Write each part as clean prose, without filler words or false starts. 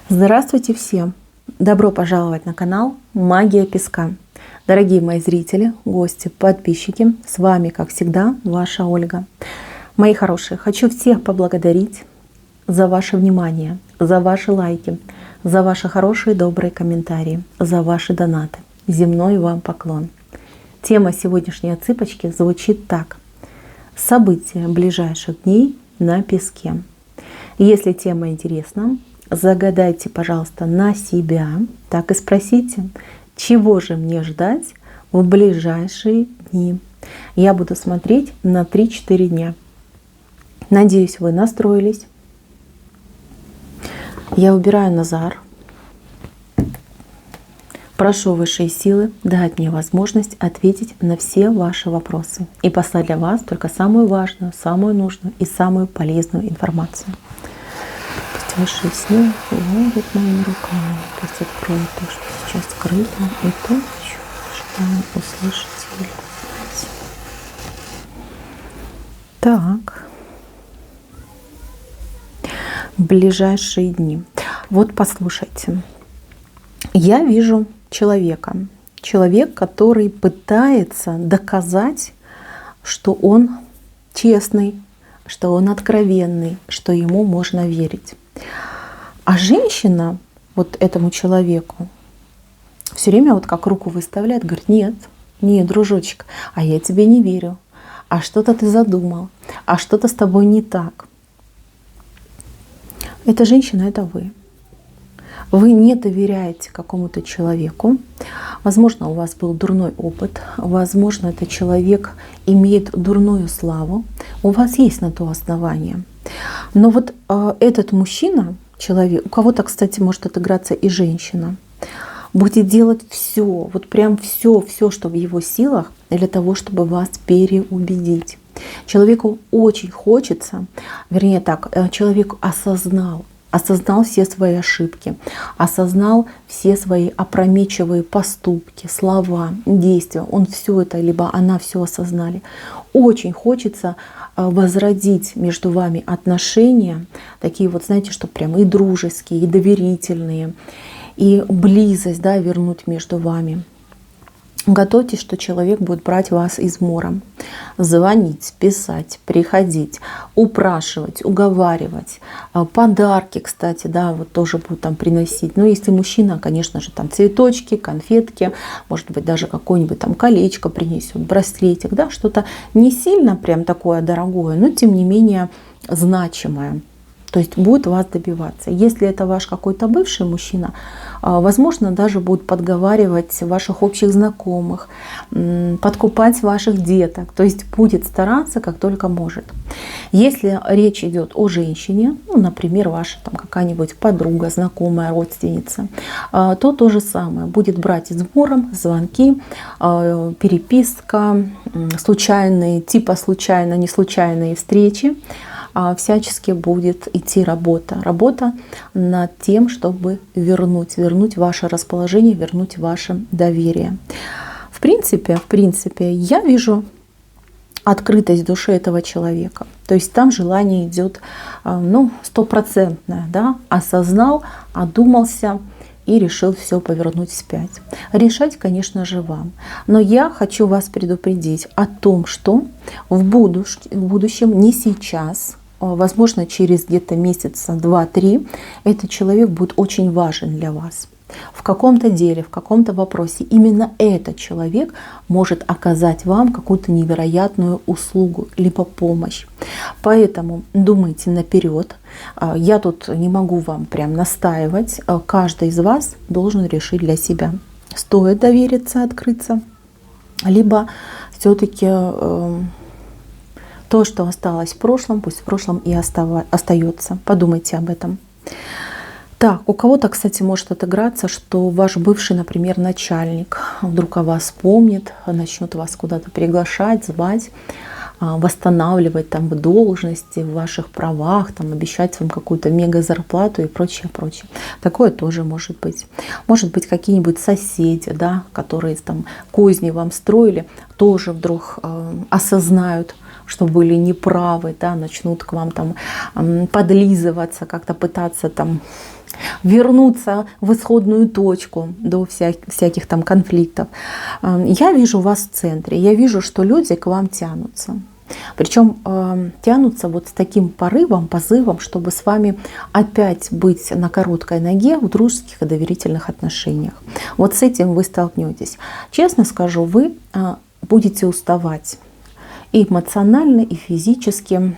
Здравствуйте всем! Добро пожаловать на канал Магия Песка. Дорогие мои зрители, гости, подписчики, с вами, как всегда, ваша Ольга. Мои хорошие, хочу всех поблагодарить за ваше внимание, за ваши лайки, за ваши хорошие добрые комментарии, за ваши донаты. Земной вам поклон. Тема сегодняшней отсыпочки звучит так. События ближайших дней на песке. Если тема интересна, загадайте, пожалуйста, на себя, так и спросите, чего же мне ждать в ближайшие дни. Я буду смотреть на 3-4 дня. Надеюсь, вы настроились. Я выбираю Назар. Прошу высшие силы дать мне возможность ответить на все ваши вопросы и послать для вас только самую важную, самую нужную и самую полезную информацию. Высшие силы вводят моими руками, пусть откроют то, что сейчас скрыто, и то, что желаем услышать или узнать. Так. Ближайшие дни. Вот послушайте. Я вижу человека. Человек, который пытается доказать, что он честный, что он откровенный, что ему можно верить. А женщина вот этому человеку все время вот как руку выставляет, говорит, нет, дружочек, а я тебе не верю, а что-то ты задумал, а что-то с тобой не так. Эта женщина — это вы. Вы не доверяете какому-то человеку. Возможно, у вас был дурной опыт. Возможно, этот человек имеет дурную славу. У вас есть на то основание. Но вот этот мужчина, человек, у кого-то, кстати, может отыграться и женщина, будет делать все, вот прям все, что в его силах для того, чтобы вас переубедить. Человеку очень хочется, вернее так, человек осознал все свои ошибки, осознал все свои опрометчивые поступки, слова, действия. Он все это, либо она все осознали. Очень хочется возродить между вами отношения, такие вот, знаете, что прям и дружеские, и доверительные, и близость, да, вернуть между вами. Готовьтесь, что человек будет брать вас измором. Звонить, писать, приходить, упрашивать, уговаривать. Подарки, кстати, да, вот тоже будут там приносить. Но если мужчина, конечно же, там цветочки, конфетки, может быть, даже какое-нибудь там колечко принесет, браслетик, да, что-то не сильно прям такое дорогое, но тем не менее значимое. То есть будет вас добиваться. Если это ваш какой-то бывший мужчина, возможно, даже будут подговаривать ваших общих знакомых, подкупать ваших деток. То есть будет стараться, как только может. Если речь идет о женщине, ну, например, ваша там какая-нибудь подруга, знакомая, родственница, то же самое. Будет брать измором звонки, переписка, случайные, типа случайно, не случайные встречи. Всячески будет идти работа. Работа над тем, чтобы вернуть ваше расположение, вернуть ваше доверие. В принципе, я вижу открытость души этого человека. То есть там желание идет, ну, стопроцентное, да, осознал, одумался и решил все повернуть вспять. Решать, конечно же, вам. Но я хочу вас предупредить о том, что в будущем, не сейчас, возможно, через где-то месяца 2-3, этот человек будет очень важен для вас. В каком-то деле, в каком-то вопросе именно этот человек может оказать вам какую-то невероятную услугу либо помощь. Поэтому думайте наперед. Я тут не могу вам прям настаивать. Каждый из вас должен решить для себя, стоит довериться, открыться, либо все-таки то, что осталось в прошлом, пусть в прошлом и остается. Подумайте об этом. Так, у кого-то, кстати, может отыграться, что ваш бывший, например, начальник вдруг о вас вспомнит, начнет вас куда-то приглашать, звать, восстанавливать там в должности, в ваших правах, там, обещать вам какую-то мега зарплату и прочее, прочее. Такое тоже может быть. Может быть, какие-нибудь соседи, да, которые там козни вам строили, тоже вдруг осознают, что были неправы, да, начнут к вам там подлизываться, как-то пытаться там вернуться в исходную точку до всяких там конфликтов. Я вижу вас в центре, я вижу, что люди к вам тянутся. Причем тянутся вот с таким порывом, позывом, чтобы с вами опять быть на короткой ноге в дружеских и доверительных отношениях. Вот с этим вы столкнетесь. Честно скажу, вы будете уставать и эмоционально, и физически.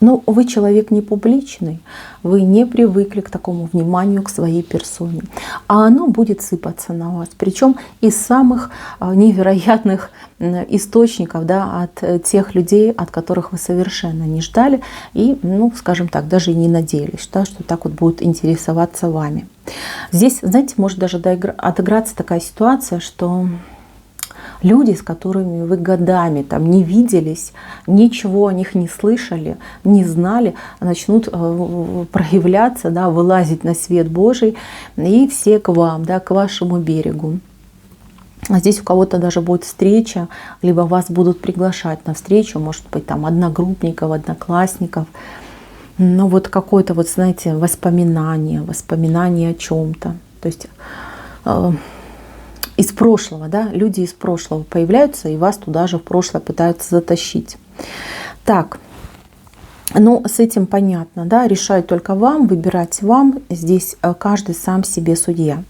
Но вы человек не публичный, вы не привыкли к такому вниманию к своей персоне. А оно будет сыпаться на вас. Причем из самых невероятных источников, да, от тех людей, от которых вы совершенно не ждали и, ну, скажем так, даже и не надеялись, да, что так вот будут интересоваться вами. Здесь, знаете, может даже отыграться такая ситуация, что люди, с которыми вы годами там не виделись, ничего о них не слышали, не знали, начнут проявляться, да, вылазить на свет Божий, и все к вам, да, к вашему берегу. А здесь у кого-то даже будет встреча, либо вас будут приглашать на встречу, может быть, там одногруппников, одноклассников. Ну вот какое-то, вот знаете, воспоминание о чем-то. То есть из прошлого, да, люди из прошлого появляются и вас туда же в прошлое пытаются затащить. Так, ну с этим понятно, да, решать только вам, выбирать вам, здесь каждый сам себе судья.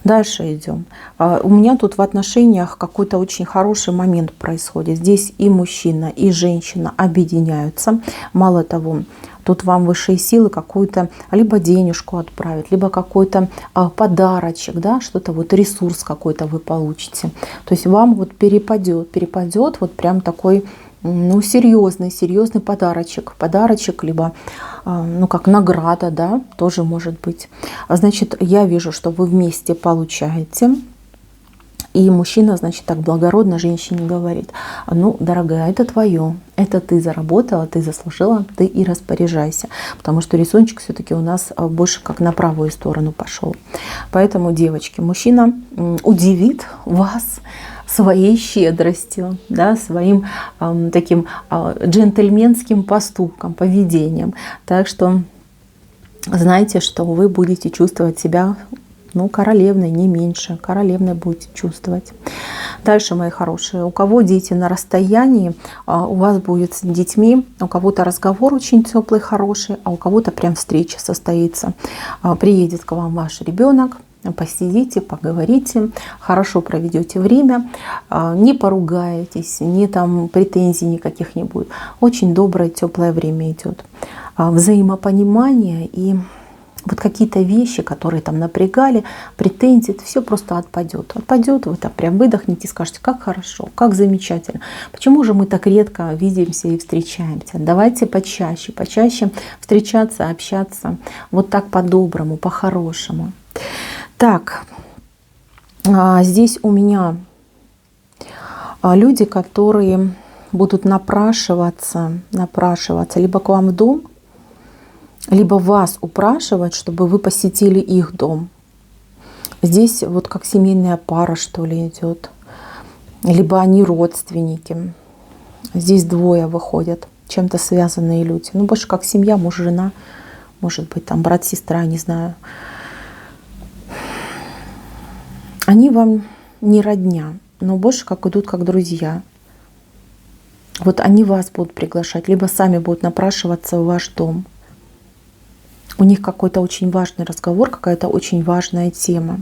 Дальше идем. У меня тут в отношениях какой-то очень хороший момент происходит. Здесь и мужчина, и женщина объединяются. Мало того, тут вам высшие силы какую-то либо денежку отправят, либо какой-то подарочек, да, что-то вот ресурс какой-то вы получите. То есть вам вот перепадет вот прям такой, ну, серьезный подарочек, либо, ну, как награда, да, тоже может быть. Значит, я вижу, что вы вместе получаете. И мужчина, значит, так благородно женщине говорит: ну, дорогая, это твое, это ты заработала, ты заслужила, ты и распоряжайся. Потому что рисуночек все-таки у нас больше как на правую сторону пошел. Поэтому, девочки, мужчина удивит вас своей щедростью, да, своим таким джентльменским поступком, поведением. Так что знайте, что вы будете чувствовать себя, ну, королевной, не меньше. Королевной будете чувствовать. Дальше, мои хорошие, у кого дети на расстоянии, у вас будет с детьми, у кого-то разговор очень теплый, хороший, а у кого-то прям встреча состоится. Приедет к вам ваш ребенок, посидите, поговорите, хорошо проведете время, не поругаетесь, ни там претензий никаких не будет. Очень доброе, теплое время идет. Взаимопонимание и вот какие-то вещи, которые там напрягали, претензии, все просто отпадет. Отпадет, вы там прям выдохнете и скажете: как хорошо, как замечательно. Почему же мы так редко видимся и встречаемся? Давайте почаще встречаться, общаться. Вот так по-доброму, по-хорошему. Так, здесь у меня люди, которые будут напрашиваться либо к вам в дом, либо вас упрашивать, чтобы вы посетили их дом. Здесь вот как семейная пара, что ли, идет. Либо они родственники. Здесь двое выходят, чем-то связанные люди. Ну, больше как семья, муж, жена, может быть, там брат, сестра, не знаю. Они вам не родня, но больше как идут как друзья. Вот они вас будут приглашать, либо сами будут напрашиваться в ваш дом. У них какой-то очень важный разговор, какая-то очень важная тема.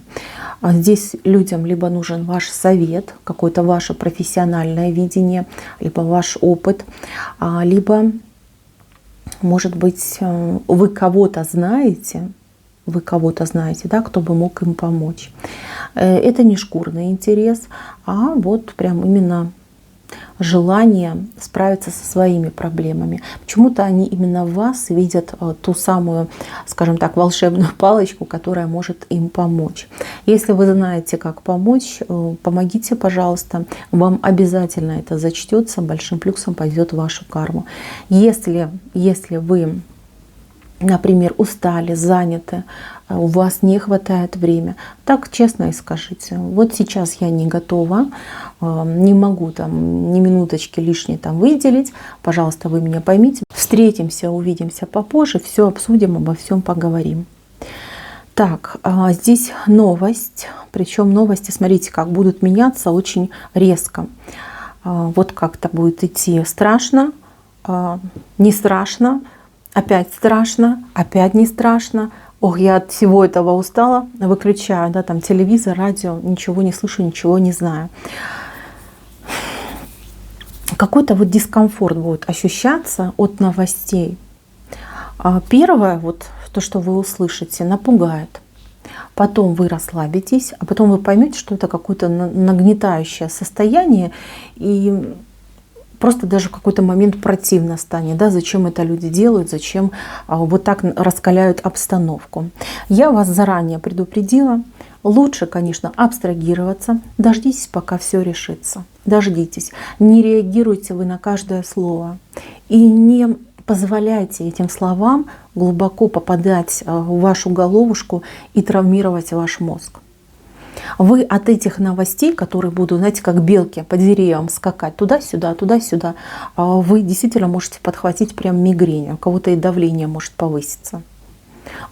Здесь людям либо нужен ваш совет, какое-то ваше профессиональное видение, либо ваш опыт, либо, может быть, вы кого-то знаете, да, кто бы мог им помочь. Это не шкурный интерес, а вот прям именно желание справиться со своими проблемами. Почему-то они именно в вас видят ту самую, скажем так, волшебную палочку, которая может им помочь. Если вы знаете, как помочь, помогите, пожалуйста. Вам обязательно это зачтется, большим плюсом пойдет в вашу карму. Если вы, например, устали, заняты, у вас не хватает времени, так честно и скажите: вот сейчас я не готова, не могу там ни минуточки лишней там выделить, пожалуйста, вы меня поймите. В Встретимся, увидимся попозже, все обсудим, обо всем поговорим. Так, здесь новость, причем новости, смотрите, как будут меняться очень резко. Вот как-то будет идти страшно, не страшно, опять страшно, опять не страшно. Ох, я от всего этого устала, выключаю, да, там телевизор, радио, ничего не слышу, ничего не знаю. Какой-то вот дискомфорт будет ощущаться от новостей. Первое, вот то, что вы услышите, напугает. Потом вы расслабитесь, а потом вы поймете, что это какое-то нагнетающее состояние, и просто даже в какой-то момент противно станет, да, зачем это люди делают, зачем вот так раскаляют обстановку. Я вас заранее предупредила. Лучше, конечно, абстрагироваться. Дождитесь, пока все решится. Дождитесь. Не реагируйте вы на каждое слово. И не позволяйте этим словам глубоко попадать в вашу головушку и травмировать ваш мозг. Вы от этих новостей, которые будут, знаете, как белки по деревьям скакать туда-сюда, туда-сюда, вы действительно можете подхватить прям мигрень, у кого-то и давление может повыситься.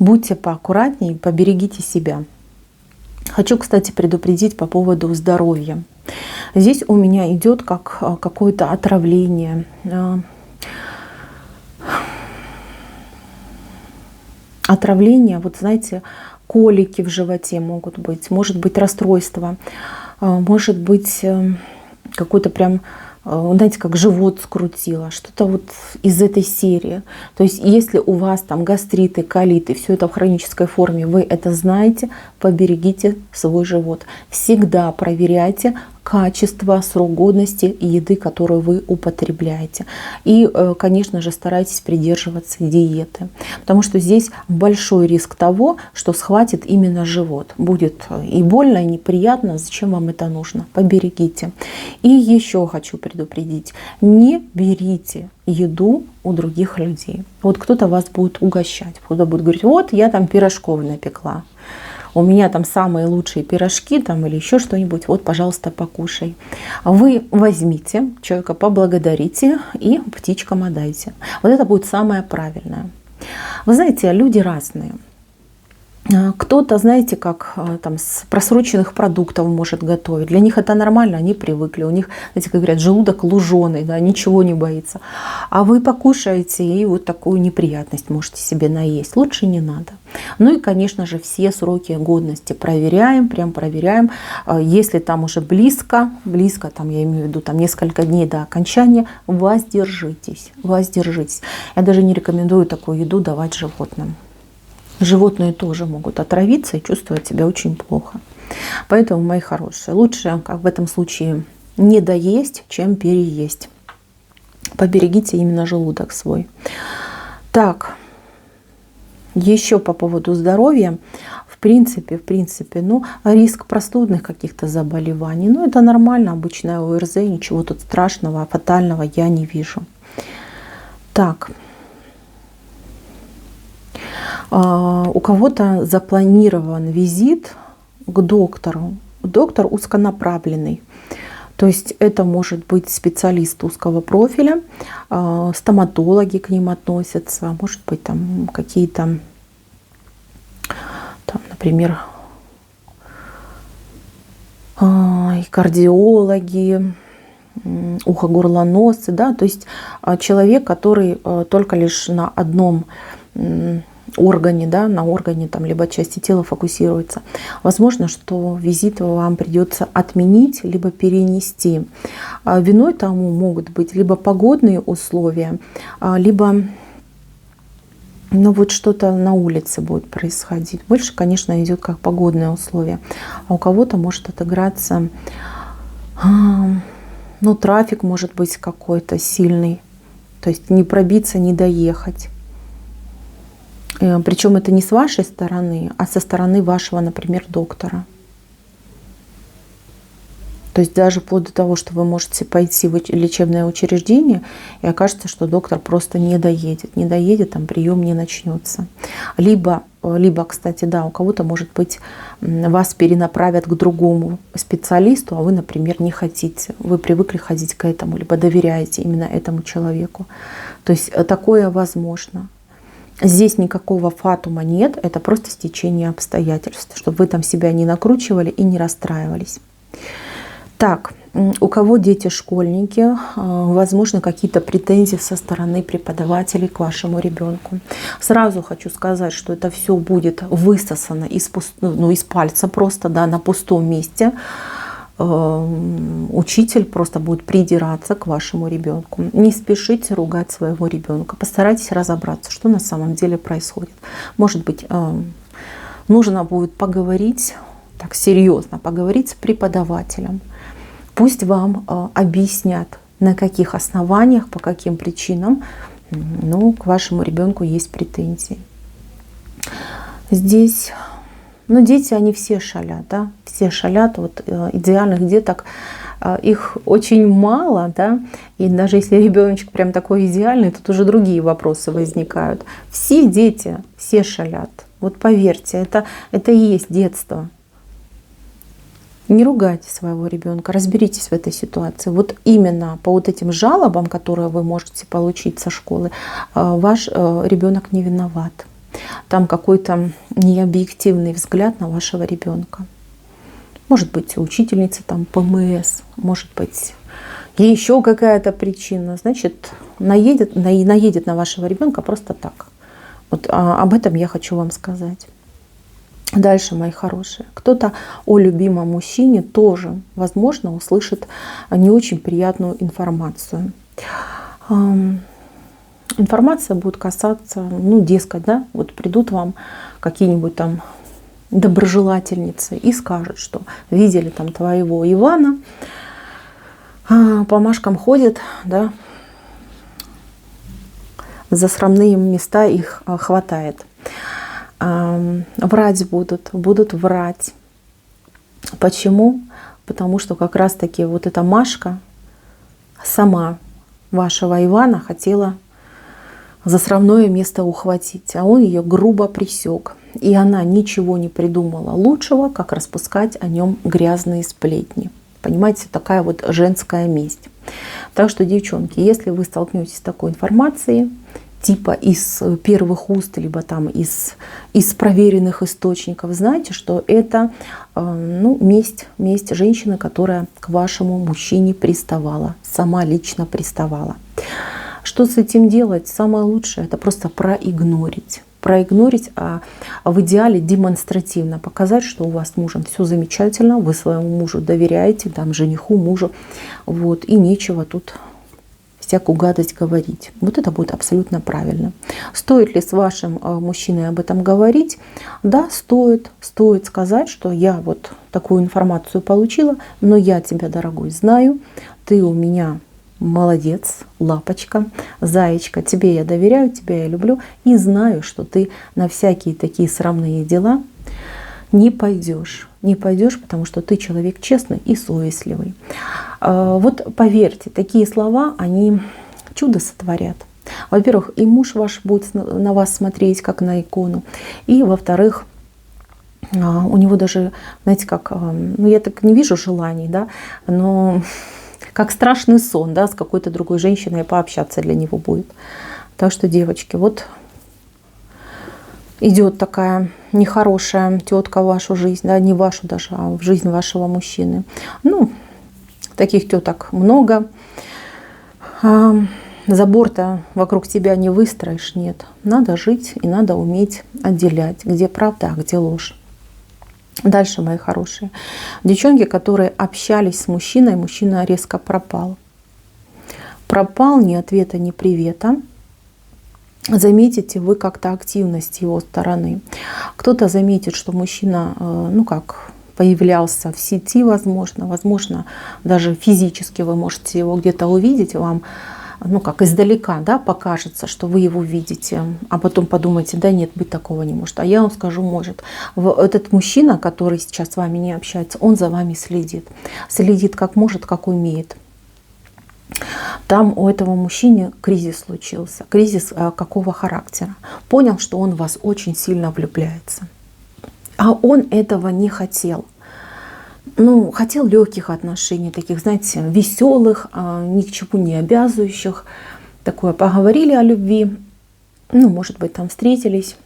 Будьте поаккуратнее, поберегите себя. Хочу, кстати, предупредить по поводу здоровья. Здесь у меня идет как какое-то отравление, вот знаете, колики в животе могут быть, может быть расстройство, может быть какой-то прям, знаете, как живот скрутило, что-то вот из этой серии. То есть если у вас там гастриты, колиты, все это в хронической форме, вы это знаете, поберегите свой живот. Всегда проверяйте качество, срок годности еды, которую вы употребляете. И, конечно же, старайтесь придерживаться диеты, потому что здесь большой риск того, что схватит именно живот. Будет и больно, и неприятно. Зачем вам это нужно? Поберегите. И еще хочу предупредить: не берите еду у других людей. Вот кто-то вас будет угощать, кто-то будет говорить: вот я там пирожков напекла, у меня там самые лучшие пирожки там, или еще что-нибудь, вот, пожалуйста, покушай. Вы возьмите человека, поблагодарите и птичкам отдайте. Вот это будет самое правильное. Вы знаете, люди разные. Кто-то, знаете, как там с просроченных продуктов может готовить. Для них это нормально, они привыкли. У них, знаете, как говорят, желудок луженый, да, ничего не боится. А вы покушаете и вот такую неприятность можете себе наесть. Лучше не надо. Ну и, конечно же, все сроки годности проверяем, прям проверяем. Если там уже близко, там я имею в виду там несколько дней до окончания, воздержитесь. Я даже не рекомендую такую еду давать животным. Животные тоже могут отравиться и чувствовать себя очень плохо. Поэтому, мои хорошие, лучше, как в этом случае, не доесть, чем переесть. Поберегите именно желудок свой. Так, еще по поводу здоровья. В принципе, риск простудных каких-то заболеваний. Это нормально, обычная ОРЗ, ничего тут страшного, фатального я не вижу. Так. У кого-то запланирован визит к доктору. Доктор узконаправленный. То есть это может быть специалист узкого профиля, стоматологи к ним относятся, может быть там какие-то, там, например, кардиологи, ухо-горло-нос, да, то есть человек, который только лишь на одном органе, да, на органе там, либо части тела фокусируется. Возможно, что визит вам придется отменить, либо перенести. Виной тому могут быть либо погодные условия, либо вот что-то на улице будет происходить. Больше, конечно, идет как погодные условия. А у кого-то может отыграться, трафик может быть какой-то сильный. То есть не пробиться, не доехать. Причем это не с вашей стороны, а со стороны вашего, например, доктора. То есть даже вплоть до того, что вы можете пойти в лечебное учреждение, и окажется, что доктор просто не доедет, там прием не начнется. Либо, кстати, да, у кого-то, может быть, вас перенаправят к другому специалисту, а вы, например, не хотите. Вы привыкли ходить к этому, либо доверяете именно этому человеку. То есть такое возможно. Здесь никакого фатума нет, это просто стечение обстоятельств, чтобы вы там себя не накручивали и не расстраивались. Так, у кого дети школьники, возможно, какие-то претензии со стороны преподавателей к вашему ребенку. Сразу хочу сказать, что это все будет высосано из пальца просто, да, на пустом месте. Учитель просто будет придираться к вашему ребенку. Не спешите ругать своего ребенка. Постарайтесь разобраться, что на самом деле происходит. Может быть, нужно будет поговорить, так серьезно поговорить с преподавателем. Пусть вам объяснят, на каких основаниях, по каким причинам к вашему ребенку есть претензии. Здесь, дети, они все шалят, да, все шалят. Вот идеальных деток, их очень мало, да, и даже если ребеночек прям такой идеальный, тут уже другие вопросы возникают. Все дети, все шалят. Вот поверьте, это и есть детство. Не ругайте своего ребенка, разберитесь в этой ситуации. Вот именно по вот этим жалобам, которые вы можете получить со школы, ваш ребенок не виноват. Там какой-то необъективный взгляд на вашего ребенка. Может быть, учительница там ПМС, может быть, еще какая-то причина. Значит, наедет на вашего ребенка просто так. Вот об этом я хочу вам сказать. Дальше, мои хорошие, кто-то о любимом мужчине тоже, возможно, услышит не очень приятную информацию. Информация будет касаться, дескать, да, вот придут вам какие-нибудь там доброжелательницы и скажут, что видели там твоего Ивана, по машкам ходит, да, за срамные места их хватает. Врать будут врать. Почему? Потому что как раз-таки вот эта Машка сама вашего Ивана хотела за срамное место ухватить, а он ее грубо пресек. И она ничего не придумала лучшего, как распускать о нем грязные сплетни. Понимаете, такая вот женская месть. Так что, девчонки, если вы столкнетесь с такой информацией, типа из первых уст, либо там из проверенных источников, знаете, что это месть женщины, которая к вашему мужчине приставала, сама лично приставала. Что с этим делать? Самое лучшее — это просто проигнорить, а в идеале демонстративно показать, что у вас с мужем все замечательно, вы своему мужу доверяете, там, жениху, мужу, вот, и нечего тут всякую гадость говорить. Вот это будет абсолютно правильно. Стоит ли с вашим мужчиной об этом говорить? Да, стоит. Стоит сказать, что я вот такую информацию получила, но я тебя, дорогой, знаю, ты у меня молодец, лапочка, заячка, тебе я доверяю, тебя я люблю и знаю, что ты на всякие такие срамные дела не пойдешь. Не пойдешь, потому что ты человек честный и совестливый. Вот поверьте, такие слова, они чудо сотворят. Во-первых, и муж ваш будет на вас смотреть, как на икону. И, во-вторых, у него даже, знаете, как, я так не вижу желаний, да, но как страшный сон, да, с какой-то другой женщиной пообщаться для него будет. Так что, девочки, вот идет такая нехорошая тетка в вашу жизнь, да, не вашу даже, а в жизнь вашего мужчины. Таких теток много. Забор-то вокруг тебя не выстроишь, нет. Надо жить и надо уметь отделять, где правда, а где ложь. Дальше, мои хорошие. Девчонки, которые общались с мужчиной, мужчина резко пропал. Пропал, ни ответа, ни привета. Заметите вы как-то активность его стороны. Кто-то заметит, что мужчина, появлялся в сети, возможно, даже физически вы можете его где-то увидеть, вам ну как издалека, да, покажется, что вы его видите, а потом подумаете, да нет, быть такого не может. А я вам скажу, может. Этот мужчина, который сейчас с вами не общается, он за вами следит. Следит как может, как умеет. Там у этого мужчины кризис случился. Кризис какого характера? Понял, что он в вас очень сильно влюбляется. А он этого не хотел. Ну, хотел легких отношений, таких, знаете, веселых, ни к чему не обязывающих. Такое, поговорили о любви, ну, может быть, там встретились,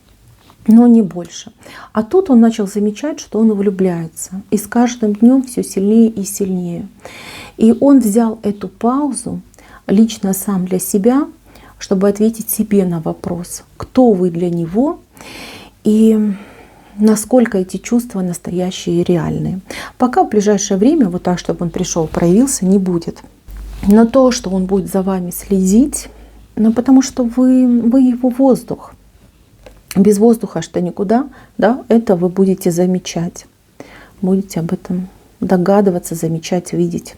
но не больше. А тут он начал замечать, что он влюбляется. И с каждым днем все сильнее и сильнее. И он взял эту паузу лично сам для себя, чтобы ответить себе на вопрос, кто вы для него и насколько эти чувства настоящие и реальные. Пока в ближайшее время вот так, чтобы он пришел, проявился, не будет. Но то, что он будет за вами следить, ну, потому что вы его воздух. Без воздуха что никуда, да, это вы будете замечать. Будете об этом догадываться, замечать, видеть.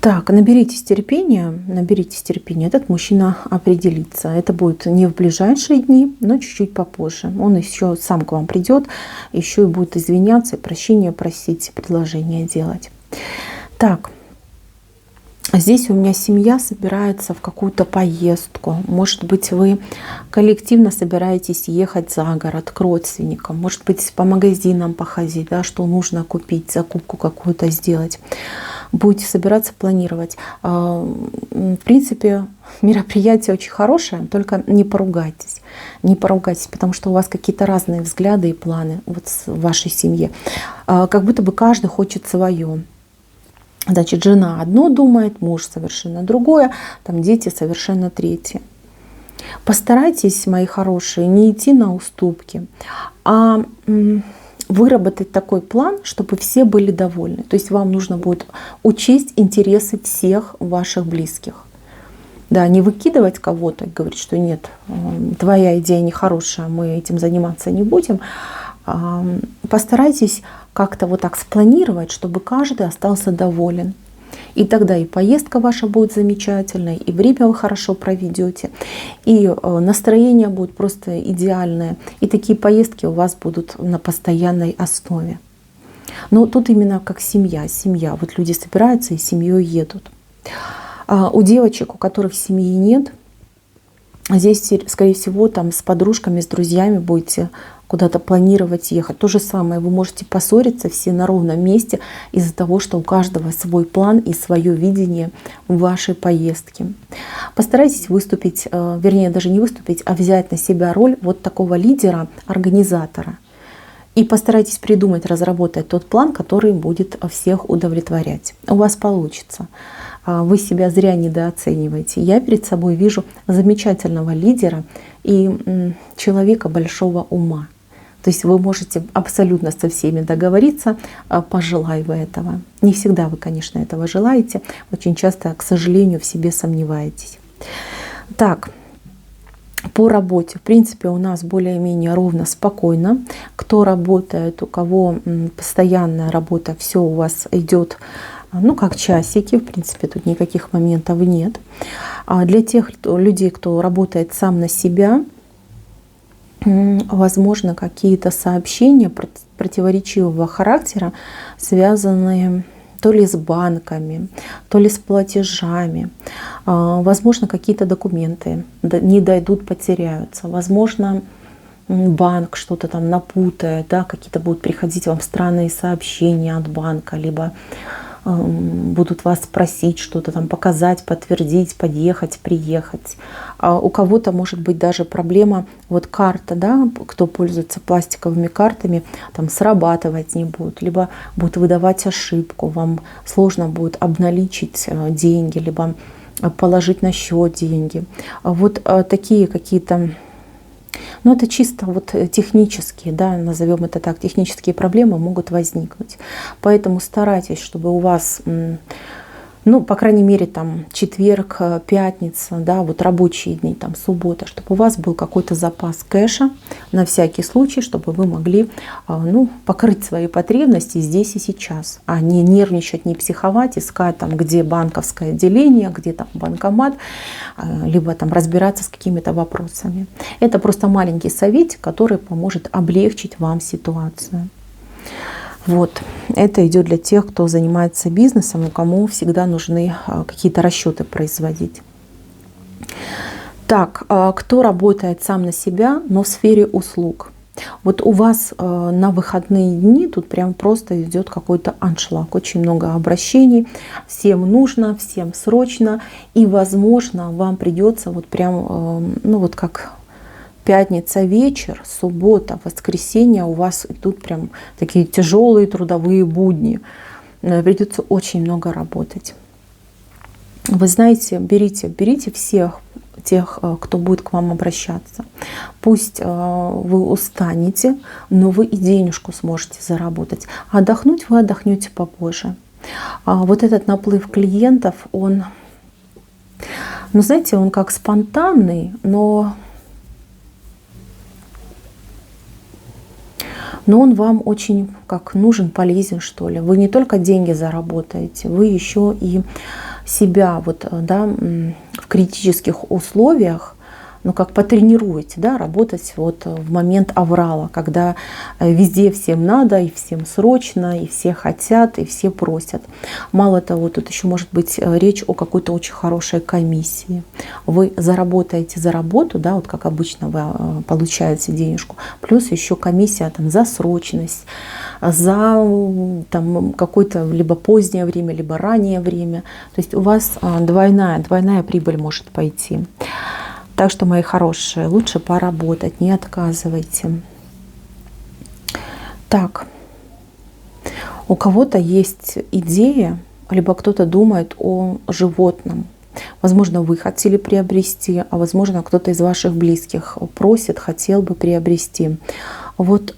Так, наберитесь терпения, этот мужчина определится. Это будет не в ближайшие дни, но чуть-чуть попозже. Он еще сам к вам придет, еще и будет извиняться, прощения просить, предложения делать. Так, здесь у меня семья собирается в какую-то поездку. Может быть, вы коллективно собираетесь ехать за город к родственникам. Может быть, по магазинам походить, да, что нужно купить, закупку какую-то сделать. Будете собираться, планировать. В принципе, мероприятие очень хорошее, только не поругайтесь. Не поругайтесь, потому что у вас какие-то разные взгляды и планы вот в вашей семье. Как будто бы каждый хочет свое. Значит, жена одно думает, муж совершенно другое, там дети совершенно третье. Постарайтесь, мои хорошие, не идти на уступки, а выработать такой план, чтобы все были довольны. То есть вам нужно будет учесть интересы всех ваших близких. Да, не выкидывать кого-то и говорить, что нет, твоя идея нехорошая, мы этим заниматься не будем. Постарайтесь как-то вот так спланировать, чтобы каждый остался доволен. И тогда и поездка ваша будет замечательной, и время вы хорошо проведете, и настроение будет просто идеальное. И такие поездки у вас будут на постоянной основе. Но тут именно как семья. Вот люди собираются и семьей едут. У девочек, у которых семьи нет, здесь, скорее всего, там с подружками, с друзьями будете куда-то планировать ехать. То же самое, вы можете поссориться все на ровном месте из-за того, что у каждого свой план и свое видение вашей поездки. Постарайтесь выступить, вернее, даже не выступить, а взять на себя роль вот такого лидера, организатора. И постарайтесь придумать, разработать тот план, который будет всех удовлетворять. У вас получится. Вы себя зря недооцениваете. Я перед собой вижу замечательного лидера и человека большого ума. То есть вы можете абсолютно со всеми договориться, пожелай вы этого. Не всегда вы, конечно, этого желаете. Очень часто, к сожалению, в себе сомневаетесь. Так, по работе, в принципе, у нас более-менее ровно, спокойно. Кто работает, у кого постоянная работа, все у вас идет, ну, как часики, в принципе, тут никаких моментов нет. А для тех людей, кто работает сам на себя, возможно, какие-то сообщения противоречивого характера, связанные то ли с банками, то ли с платежами. Возможно, какие-то документы не дойдут, потеряются. Возможно, банк что-то там напутает, да, какие-то будут приходить вам странные сообщения от банка, либо будут вас просить что-то там показать, подтвердить, подъехать, приехать. А у кого-то может быть даже проблема, вот карта, да, кто пользуется пластиковыми картами, там срабатывать не будет, либо будут выдавать ошибку, вам сложно будет обналичить деньги, либо положить на счет деньги. Вот такие какие-то, но это чисто вот технические, да, назовем это так, технические проблемы могут возникнуть. Поэтому старайтесь, чтобы у вас Ну, по крайней мере, там четверг, пятница, да, вот рабочие дни, там суббота, чтобы у вас был какой-то запас кэша на всякий случай, чтобы вы могли, ну, покрыть свои потребности здесь и сейчас, а не нервничать, не психовать, искать там, где банковское отделение, где там банкомат, либо там разбираться с какими-то вопросами. Это просто маленький советик, который поможет облегчить вам ситуацию. Вот, это идет для тех, кто занимается бизнесом, и кому всегда нужны какие-то расчеты производить. Так, кто работает сам на себя, но в сфере услуг? Вот у вас на выходные дни тут прям просто идет какой-то аншлаг, очень много обращений, всем нужно, всем срочно, и, возможно, вам придется вот прям, ну вот как пятница вечер, суббота, воскресенье у вас идут прям такие тяжелые трудовые будни. Придется очень много работать. Вы знаете, берите всех тех, кто будет к вам обращаться. Пусть вы устанете, но вы и денежку сможете заработать. Отдохнуть вы отдохнете попозже. Вот этот наплыв клиентов, он, ну знаете, он как спонтанный, но он вам очень как нужен, полезен, что ли. Вы не только деньги заработаете, вы еще и себя вот, да, в критических условиях, ну, как потренируете, да, работать вот в момент аврала, когда везде всем надо, и всем срочно, и все хотят, и все просят. Мало того, тут еще может быть речь о какой-то очень хорошей комиссии. Вы заработаете за работу, да, вот как обычно вы получаете денежку, плюс еще комиссия там за срочность, за там какое-то либо позднее время, либо раннее время. То есть у вас двойная прибыль может пойти. Так что, мои хорошие, лучше поработать, не отказывайте. Так, у кого-то есть идея, либо кто-то думает о животном. Возможно, вы хотели приобрести, а возможно, кто-то из ваших близких просит, хотел бы приобрести. Вот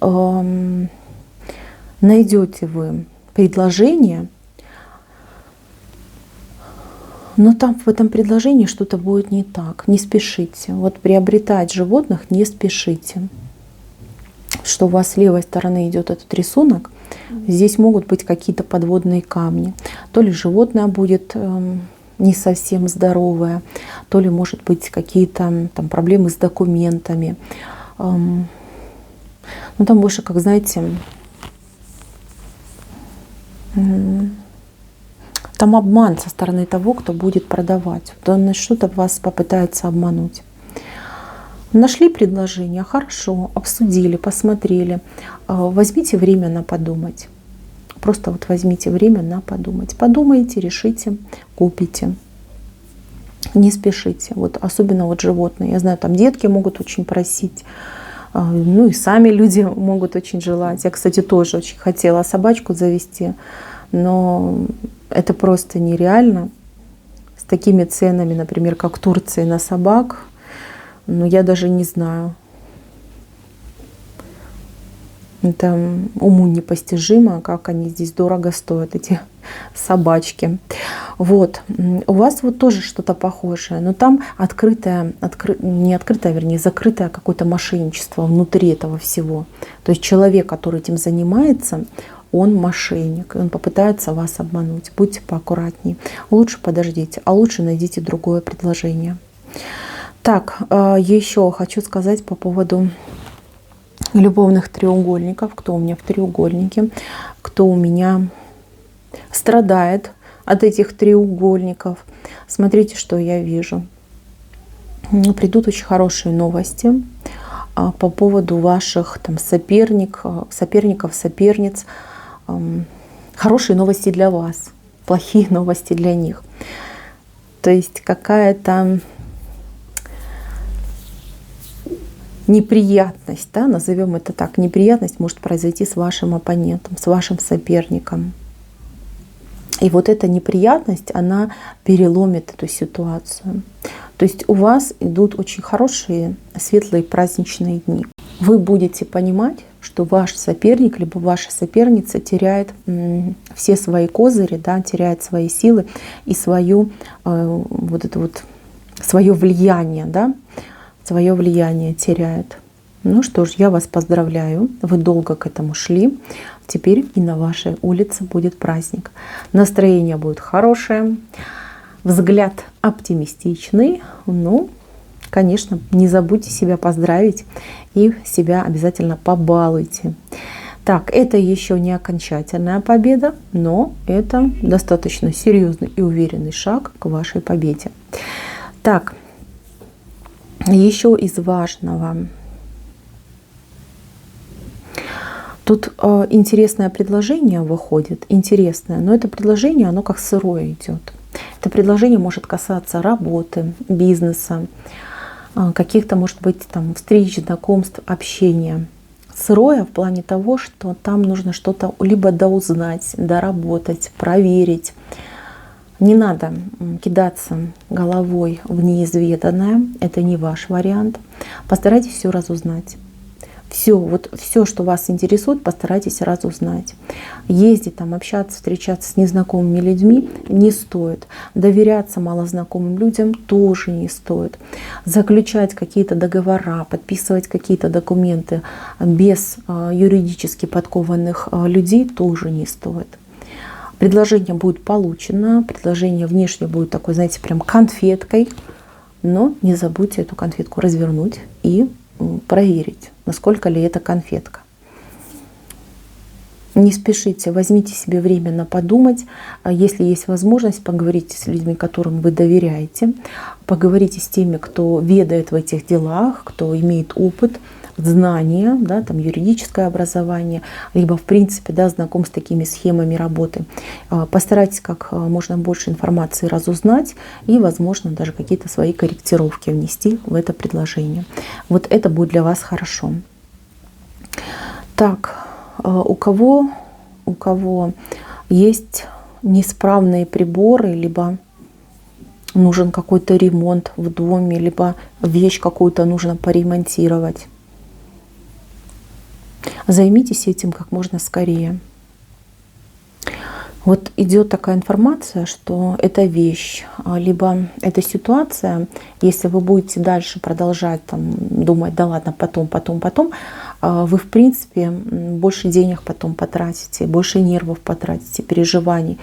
найдете вы предложение, но там в этом предложении что-то будет не так. Не спешите. Вот приобретать животных не спешите. Что у вас с левой стороны идет этот рисунок, здесь могут быть какие-то подводные камни. То ли животное будет не совсем здоровое, то ли, может быть, какие-то там проблемы с документами. Ну, там больше, как знаете, там обман со стороны того, кто будет продавать. Он что-то вас попытается обмануть. Нашли предложение, хорошо, обсудили, посмотрели. Возьмите время на подумать. Просто вот возьмите время на подумать. Подумайте, решите, купите. Не спешите. Вот особенно вот животные. Я знаю, там детки могут очень просить. Ну и сами люди могут очень желать. Я, кстати, тоже очень хотела собачку завести. Но это просто нереально. С такими ценами, например, как в Турции на собак, ну я даже не знаю. Это уму непостижимо, как они здесь дорого стоят, эти собачки. Вот. У вас вот тоже что-то похожее, но там закрытое какое-то мошенничество внутри этого всего. То есть человек, который этим занимается, он мошенник, и он попытается вас обмануть. Будьте поаккуратнее. Лучше подождите, а лучше найдите другое предложение. Так, еще хочу сказать по поводу любовных треугольников. Кто у меня в треугольнике, кто у меня страдает от этих треугольников. Смотрите, что я вижу. Придут очень хорошие новости по поводу ваших там соперников, соперниц. Хорошие новости для вас, плохие новости для них. То есть какая-то неприятность, да, назовем это так, неприятность может произойти с вашим оппонентом, с вашим соперником. И вот эта неприятность, она переломит эту ситуацию. То есть у вас идут очень хорошие, светлые праздничные дни. Вы будете понимать, что ваш соперник либо ваша соперница теряет все свои козыри, да, теряет свои силы и свое вот это вот свое влияние, да, свое влияние теряет. Ну что ж, я вас поздравляю, вы долго к этому шли, теперь и на вашей улице будет праздник. Настроение будет хорошее, взгляд оптимистичный, ну, конечно, не забудьте себя поздравить и себя обязательно побалуйте. Так, это еще не окончательная победа, но это достаточно серьезный и уверенный шаг к вашей победе. Так, еще из важного. Тут интересное предложение выходит, интересное, но это предложение, оно как сырое идет. Это предложение может касаться работы, бизнеса, каких-то, может быть, там встреч, знакомств, общения. Сырое в плане того, что там нужно что-то либо доузнать, доработать, проверить. Не надо кидаться головой в неизведанное, это не ваш вариант. Постарайтесь все разузнать. Все, что вас интересует, постарайтесь разузнать. Ездить, там, общаться, встречаться с незнакомыми людьми не стоит. Доверяться малознакомым людям тоже не стоит. Заключать какие-то договора, подписывать какие-то документы без юридически подкованных людей тоже не стоит. Предложение будет получено, предложение внешне будет такой, знаете, прям конфеткой, но не забудьте эту конфетку развернуть и проверить, насколько ли это конфетка. Не спешите, возьмите себе время на подумать. Если есть возможность, поговорите с людьми, которым вы доверяете. Поговорите с теми, кто ведает в этих делах, кто имеет опыт, знания, да, там, юридическое образование, либо в принципе, да, знаком с такими схемами работы. Постарайтесь как можно больше информации разузнать и, возможно, даже какие-то свои корректировки внести в это предложение. Вот это будет для вас хорошо. Так, у кого есть неисправные приборы, либо нужен какой-то ремонт в доме, либо вещь какую-то нужно поремонтировать. Займитесь этим как можно скорее. Вот идет такая информация, что эта вещь, либо эта ситуация, если вы будете дальше продолжать там, думать, да ладно, потом, вы в принципе больше денег потом потратите, больше нервов потратите, переживаний.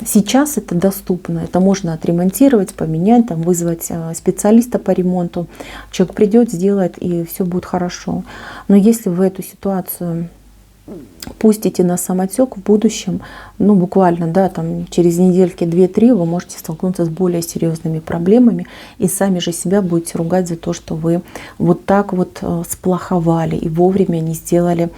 Сейчас это доступно, это можно отремонтировать, поменять, там, вызвать специалиста по ремонту. Человек придет, сделает, и все будет хорошо. Но если вы эту ситуацию пустите на самотек в будущем, ну буквально, да, там, через недельки 2-3 вы можете столкнуться с более серьезными проблемами и сами же себя будете ругать за то, что вы вот так вот сплоховали и вовремя не сделали,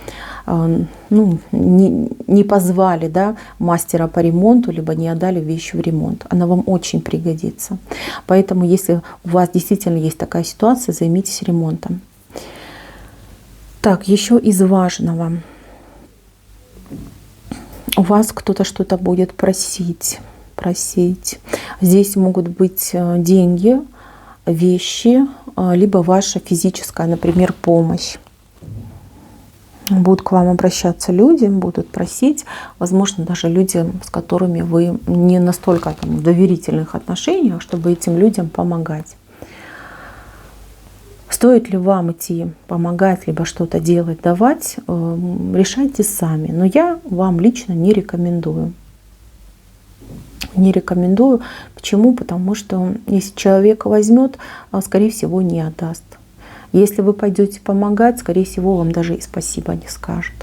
ну, не позвали, да, мастера по ремонту, либо не отдали вещь в ремонт. Она вам очень пригодится. Поэтому, если у вас действительно есть такая ситуация, займитесь ремонтом. Так, еще из важного. У вас кто-то что-то будет просить. Здесь могут быть деньги, вещи, либо ваша физическая, например, помощь. Будут к вам обращаться люди, будут просить, возможно, даже люди, с которыми вы не настолько там, в доверительных отношениях, чтобы этим людям помогать. Стоит ли вам идти помогать, либо что-то делать, давать, решайте сами. Но я вам лично не рекомендую. Не рекомендую. Почему? Потому что если человек возьмет, скорее всего, не отдаст. Если вы пойдете помогать, скорее всего, вам даже и спасибо не скажет.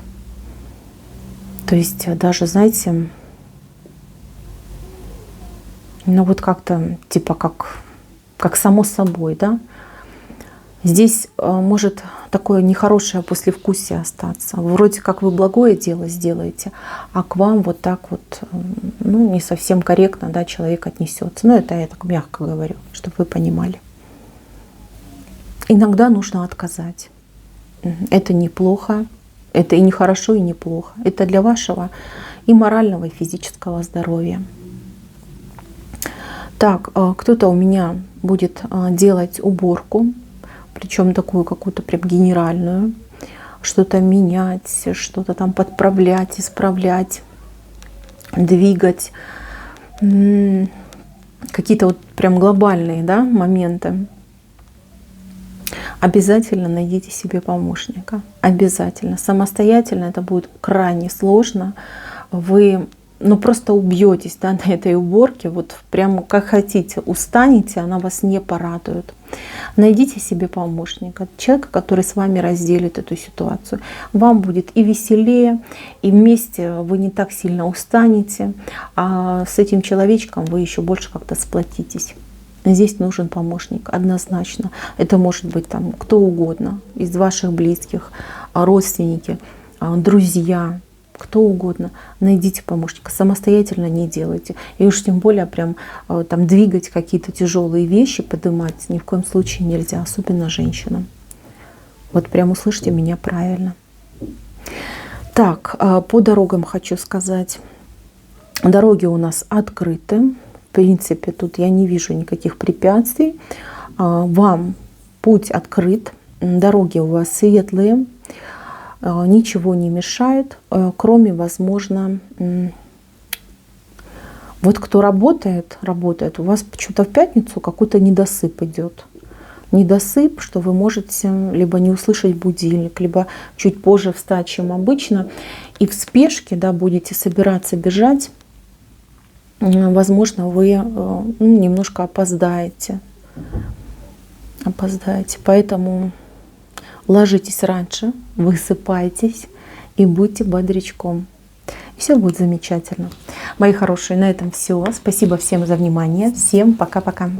То есть даже, знаете, ну вот как-то типа как само собой, да. Здесь может такое нехорошее послевкусие остаться. Вроде как вы благое дело сделаете, а к вам вот так вот, ну, не совсем корректно, да, человек отнесется. Ну, это я так мягко говорю, чтобы вы понимали. Иногда нужно отказать. Это неплохо, это и не хорошо, и не плохо. Это для вашего и морального, и физического здоровья. Так, кто-то у меня будет делать уборку, причем такую какую-то прям генеральную. что-то менять, что-то там подправлять, исправлять, двигать. Какие-то вот прям глобальные, да, моменты. Обязательно найдите себе помощника. Обязательно. Самостоятельно это будет крайне сложно. Вы просто убьетесь, да, на этой уборке. Вот прям как хотите, устанете, она вас не порадует. Найдите себе помощника, человека, который с вами разделит эту ситуацию. Вам будет и веселее, и вместе вы не так сильно устанете, а с этим человечком вы еще больше как-то сплотитесь. Здесь нужен помощник, однозначно. Это может быть там кто угодно из ваших близких, родственники, друзья, кто угодно. Найдите помощника, самостоятельно не делайте. И уж тем более прям там двигать какие-то тяжелые вещи, поднимать ни в коем случае нельзя, особенно женщинам. Вот прям услышьте меня правильно. Так, по дорогам хочу сказать. Дороги у нас открыты. В принципе, тут я не вижу никаких препятствий. Вам путь открыт, дороги у вас светлые, ничего не мешает, кроме, возможно, вот кто работает, у вас почему-то в пятницу какой-то недосып идет. Недосып, что вы можете либо не услышать будильник, либо чуть позже встать, чем обычно, и в спешке, да, будете собираться бежать. Возможно, вы немножко опоздаете. Поэтому ложитесь раньше, высыпайтесь и будьте бодрячком. И все будет замечательно. Мои хорошие, на этом все. Спасибо всем за внимание. Всем пока-пока.